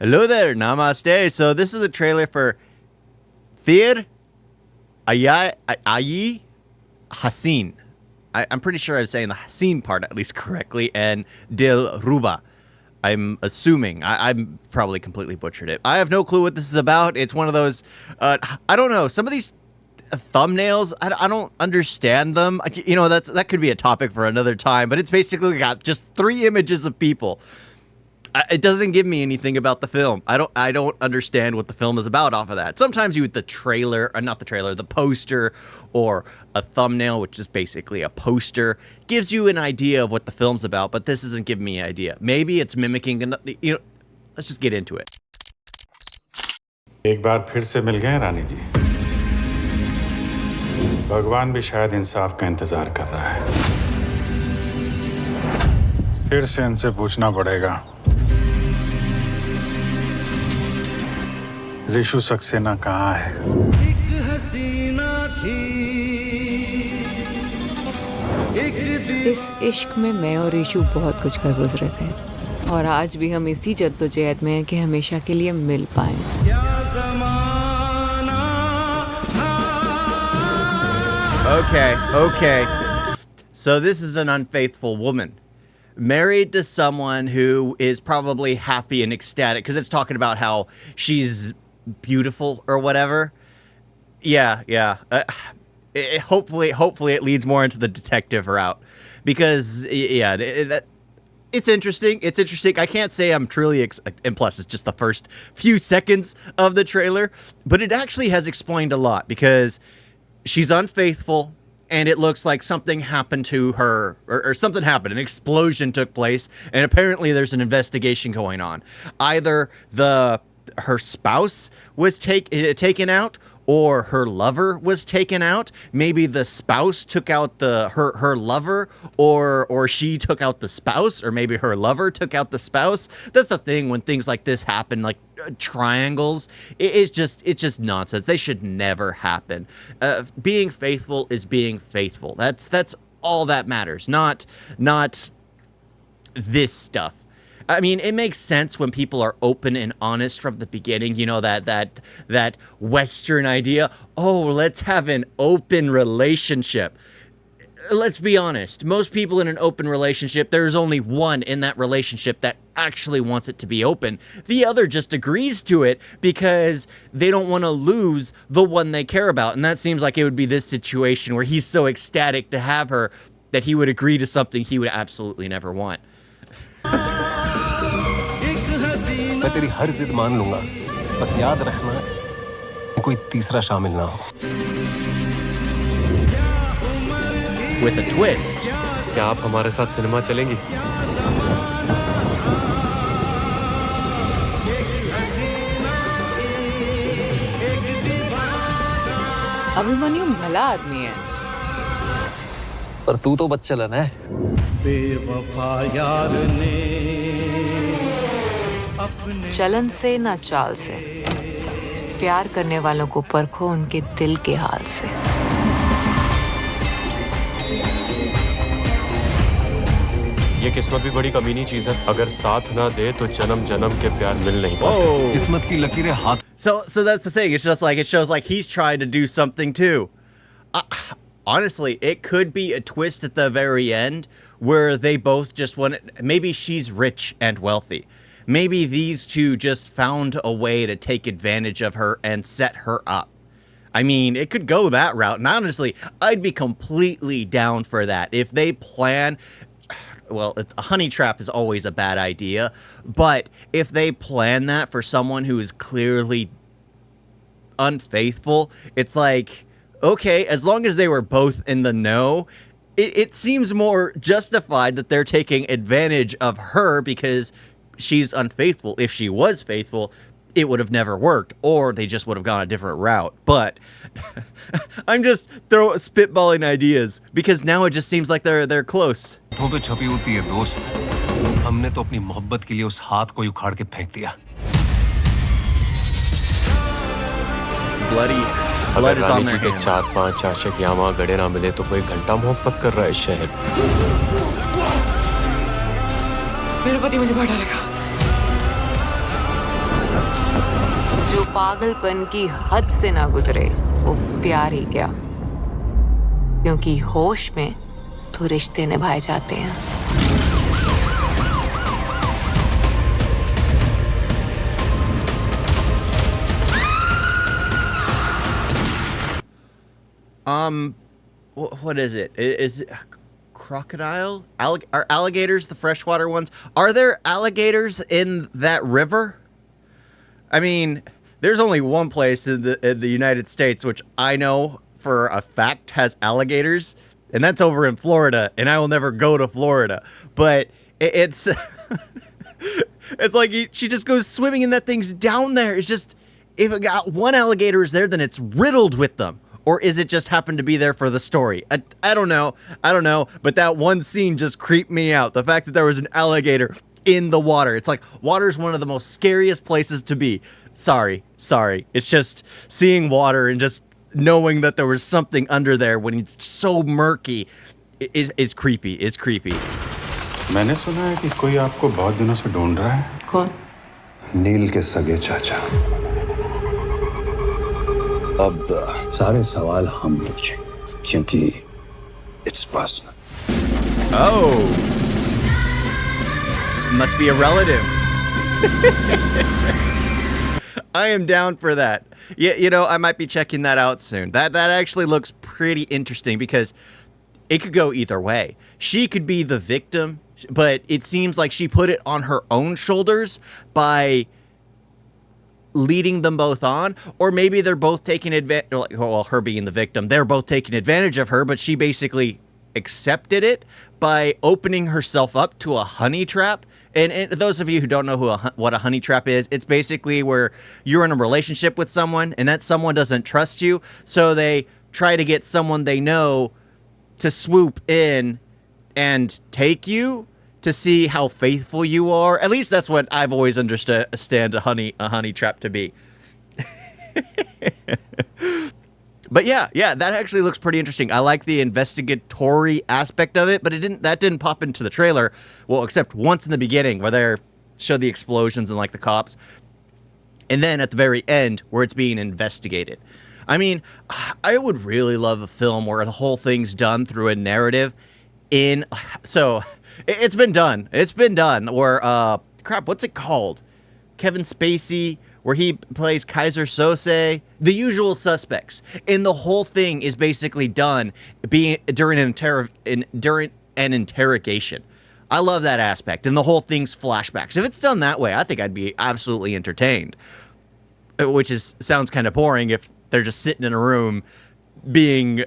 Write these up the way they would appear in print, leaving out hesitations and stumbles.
Hello there, namaste. So this is the trailer for Phir Aayi Hasseen. I'm pretty sure I'm saying the Hasseen part at least correctly, and Dillruba. I'm assuming. I'm probably completely butchered it. I have no clue what this is about. It's one of those, I don't know, some of these thumbnails, I don't understand them. You know, that could be a topic for another time, but it's basically got just 3 images of people. It doesn't give me anything about the film. I don't understand what the film is about off of that. Sometimes you with the trailer, or not the trailer, the poster or a thumbnail, which is basically a poster, gives you an idea of what the film's about, but this isn't giving me an idea. Maybe it's mimicking, you know, let's just get into it. एक बार फिर से मिल गए रानी जी। भगवान भी शायद इंसाफ का इंतजार कर रहा है। फिर से इनसे पूछना पड़ेगा ऋषु सक्सेना कहाँ है? एक हसीना थी, इस इश्क में मैं और ऋषु बहुत कुछ कर गुजरे थे और आज भी हम इसी जद्दोजहद में हैं कि हमेशा के लिए मिल पाएं। Okay. So this is an unfaithful woman. Married to someone who is probably happy and ecstatic because it's talking about how she's beautiful or whatever. Yeah. Hopefully it leads more into the detective route because it's interesting. I can't say I'm truly and plus it's just the first few seconds of the trailer, but it actually has explained a lot because she's unfaithful. And it looks like something happened to her, or something happened. An explosion took place, and apparently there's an investigation going on. Either her spouse was taken out, or her lover was taken out. Maybe the spouse took out her lover, or she took out the spouse, or maybe her lover took out the spouse. That's the thing when things like this happen, like triangles. It's just nonsense. They should never happen. Being faithful is being faithful. That's all that matters. Not this stuff. I mean, it makes sense when people are open and honest from the beginning. You know, that Western idea. Oh, let's have an open relationship. Let's be honest. Most people in an open relationship, there's only one in that relationship that actually wants it to be open. The other just agrees to it because they don't want to lose the one they care about. And that seems like it would be this situation where he's so ecstatic to have her that he would agree to something he would absolutely never want. मैं तेरी हर जिद मान लूंगा, बस याद रखना कोई तीसरा शामिल ना हो। With a twist. क्या आप हमारे साथ सिनेमा चलेंगी? अभिमन्यु भला आदमी है, पर तू तो बच्चलन है। बेवफा यार ने चलन से ना चाल से, प्यार करने वालों को परखो उनके दिल के हाल से। ये किस्मत भी बड़ी कमीनी चीज है। अगर साथ ना दे तो जन्म जन्म के प्यार मिल नहीं पाते। किस्मत की लकीरें हाथ। So that's the thing. It's just like it shows like he's trying to do something too. Honestly, it could be a twist at the very end where they both just want it. Maybe she's rich and wealthy. Maybe these two just found a way to take advantage of her and set her up. I mean, it could go that route. And honestly, I'd be completely down for that. If they plan, well, a honey trap is always a bad idea. But if they plan that for someone who is clearly unfaithful, it's like, okay, as long as they were both in the know, it seems more justified that they're taking advantage of her because she's unfaithful. If she was faithful, it would have never worked, or they just would have gone a different route. But I'm just spitballing ideas because now it just seems like they're close. तो पे छपी होती है दोस्त। हमने तो अपनी मोहब्बत के लिए उस हाथ को उखाड़ के फेंक दिया। Blood is on their के hands. 4-5 आशिक यहाँ गड़े ना मिले तो कोई घंटा मोहब्बत कर रहा है इस शहर। मेरा पति मुझे बाहर डालेगा। जो पागलपन की हद से ना गुजरे वो प्यार ही क्या, क्योंकि होश में तो रिश्ते निभाए जाते हैं। What is it? Is it crocodile? Are alligators the freshwater ones? Are there alligators in that river? I mean, there's only one place in the United States which I know for a fact has alligators, and that's over in Florida, and I will never go to Florida. But it's it's like she just goes swimming and that thing's down there. It's just, if it got one alligator is there, then it's riddled with them. Or is it just happened to be there for the story? I don't know. I don't know. But that one scene just creeped me out. The fact that there was an alligator in the water. It's like, water is one of the most scariest places to be. Sorry. It's just seeing water and just knowing that there was something under there when it's so murky is creepy. It's creepy. मैंने सुना है कि कोई आपको बहुत दिनों से ढूंढ रहा है। कौन? नील के सगे चाचा। अब सारे सवाल हम पूछेंगे क्योंकि it's personal. Oh. Must be a relative. I am down for that. Yeah, you know, I might be checking that out soon. That actually looks pretty interesting because it could go either way. She could be the victim, but it seems like she put it on her own shoulders by leading them both on, or maybe they're both taking advantage, well, her being the victim, they're both taking advantage of her, but she basically accepted it by opening herself up to a honey trap. And those of you who don't know what a honey trap is, it's basically where you're in a relationship with someone and that someone doesn't trust you, so they try to get someone they know to swoop in and take you to see how faithful you are. At least that's what I've always understood a honey trap to be. But yeah, that actually looks pretty interesting. I like the investigatory aspect of it, but that didn't pop into the trailer. Well, except once in the beginning where they show the explosions and like the cops. And then at the very end where it's being investigated. I mean, I would really love a film where the whole thing's done through a narrative so it's been done. It's been done where what's it called? Kevin Spacey, where he plays Kaiser Sose, The Usual Suspects, and the whole thing is basically done during an interrogation. I love that aspect, and the whole thing's flashbacks. If it's done that way, I think I'd be absolutely entertained. Which sounds kind of boring if they're just sitting in a room being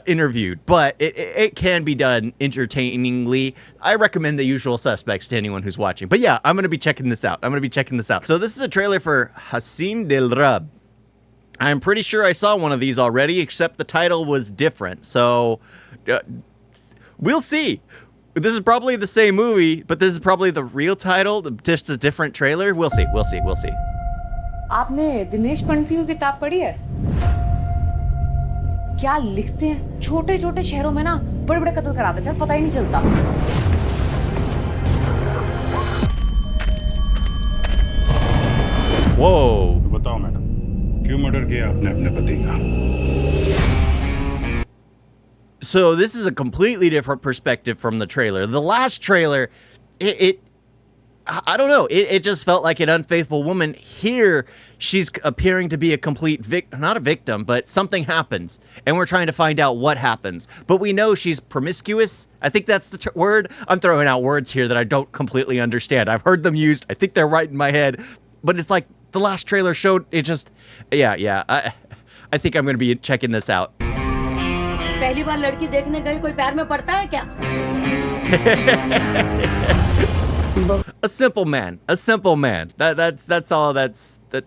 interviewed, but it can be done entertainingly. I recommend The Usual Suspects to anyone who's watching. But yeah, I'm going to be checking this out. So this is a trailer for Hasseen Dillruba. I'm pretty sure I saw one of these already, except the title was different. So we'll see. This is probably the same movie, but this is probably the real title, just a different trailer. We'll see. आपने दिनेश पंडित की किताब पढ़ी है? क्या लिखते हैं? छोटे छोटे शहरों में ना बड़े बड़े कत्ल करा देते हैं, पता ही नहीं चलता। Whoa. बताओ मैडम, क्यों मर्डर किया आपने अपने पति का? So this is a completely different perspective from the trailer. The last trailer, I don't know. It just felt like an unfaithful woman. Here, she's appearing to be a complete not a victim, but something happens, and we're trying to find out what happens. But we know she's promiscuous. I think that's the word. I'm throwing out words here that I don't completely understand. I've heard them used. I think they're right in my head, but it's like the last trailer showed. It just, yeah. I think I'm going to be checking this out. पहली बार लड़की देखने गई, कोई प्यार में पड़ता है क्या? A simple man. That's all that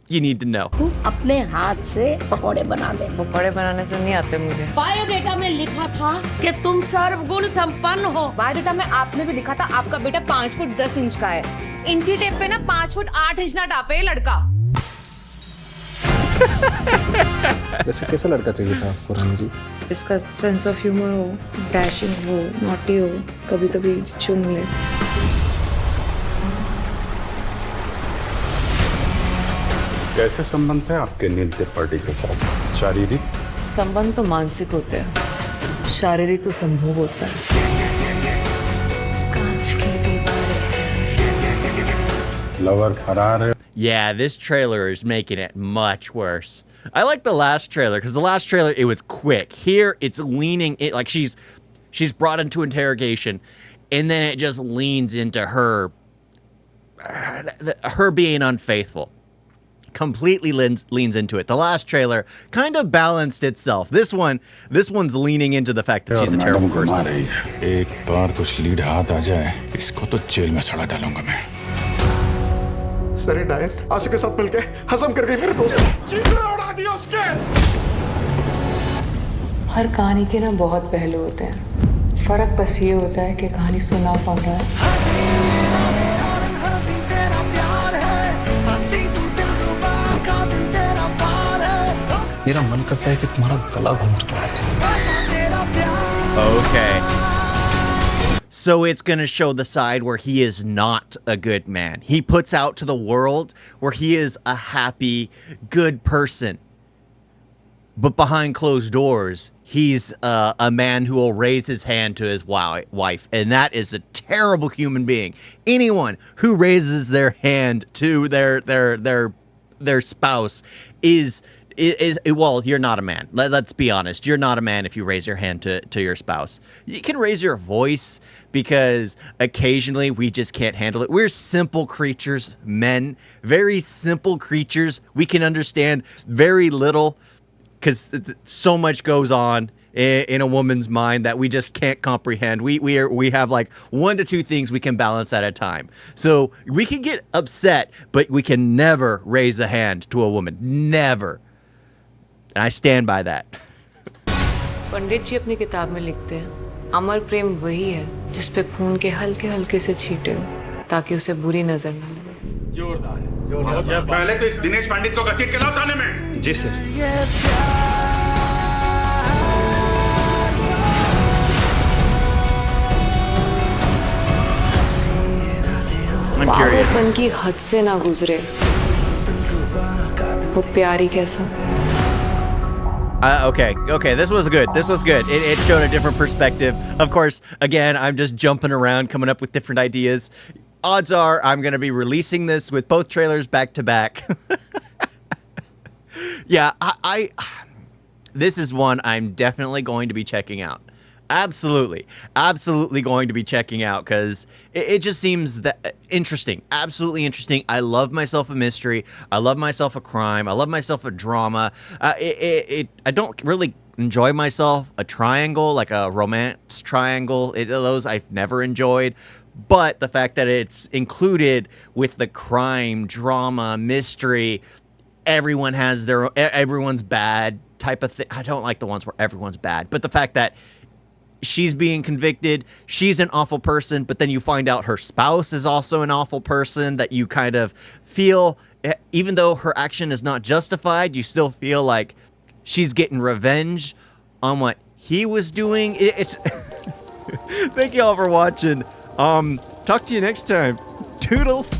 you need to know. तू अपने हाथ से पकौड़े बना दे। पकौड़े बनाने तो नहीं आते मुझे। बायोडेटा में लिखा था कि तुम सर्वगुण संपन्न हो। बायोडेटा में आपने भी लिखा था आपका बेटा 5 फुट 10 इंच का है। इंची टेप पे ना 5 फुट 8 इंच ना टापे ये लड़का। वैसे कैसा लड़का चाहिए था आपको रानी जी? जिसका सेंस ऑफ ह्यूमर हो, डैशिंग हो, नॉटी हो, कभी-कभी चुम ले। कैसे संबंध है आपके नील त्रिपाठी के साथ? शारीरिक? संबंध तो मानसिक होते हैं, शारीरिक तो संभोग होता है। लवर फरार है। Yeah, this trailer is making it much worse. I like the last trailer because the last trailer, it was quick. Here, it's leaning in, like she's brought into interrogation, and then it just leans into her being unfaithful. Completely leans into it. The last trailer kind of balanced itself. This one's leaning into the fact that she's a terrible person. एक बार कुछ lead हाथ आ जाए, इसको तो jail में सड़ा डालूंगा मैं। सरे डायन आशी के साथ मिलके हजम कर गई मेरे दोस्त को। चीज़ें उड़ा दी उसके। हर कहानी के ना बहुत पहलू होते हैं। फर्क बस ये होता है कि कहानी सुना कौन रहा है। मेरा मन करता है कि तुम्हारा गला घोंट दूं। Okay. So it's going to show the side where he is not a good man. He puts out to the world where he is a happy, good person. But behind closed doors, he's a man who will raise his hand to his wife. And that is a terrible human being. Anyone who raises their hand to their spouse is well, you're not a man. Let's be honest. You're not a man if you raise your hand to your spouse. You can raise your voice because occasionally we just can't handle it. We're simple creatures, men, very simple creatures. We can understand very little because so much goes on in a woman's mind that we just can't comprehend. We have like 1 to 2 things we can balance at a time. So we can get upset, but we can never raise a hand to a woman. Never. And I stand by that. पंडित जी अपनी किताब में लिखते हैं, अमर प्रेम वही है जिस पे खून के हल्के हल्के से छींटे हो ताकि उसे बुरी नजर न लगे। जोरदार। पहले तो इस दिनेश पंडित को घसीट के लाओ थाने में। जी सर। I'm curious. पागलपन की हद से ना गुजरे, वो प्यारी कैसा? Okay, this was good. It showed a different perspective. Of course, again, I'm just jumping around, coming up with different ideas. Odds are I'm going to be releasing this with both trailers back to back. Yeah, this is one I'm definitely going to be checking out. Absolutely going to be checking out because it just seems that interesting. Absolutely interesting. I love myself a mystery. I love myself a crime. I love myself a drama. I don't really enjoy myself a triangle, like a romance triangle. Those I've never enjoyed. But the fact that it's included with the crime, drama, mystery, everyone's bad type of thing. I don't like the ones where everyone's bad. But the fact that she's being convicted, she's an awful person, but then you find out her spouse is also an awful person, that you kind of feel, even though her action is not justified, you still feel like she's getting revenge on what he was doing. It's Thank you all for watching. Talk to you next time. Toodles.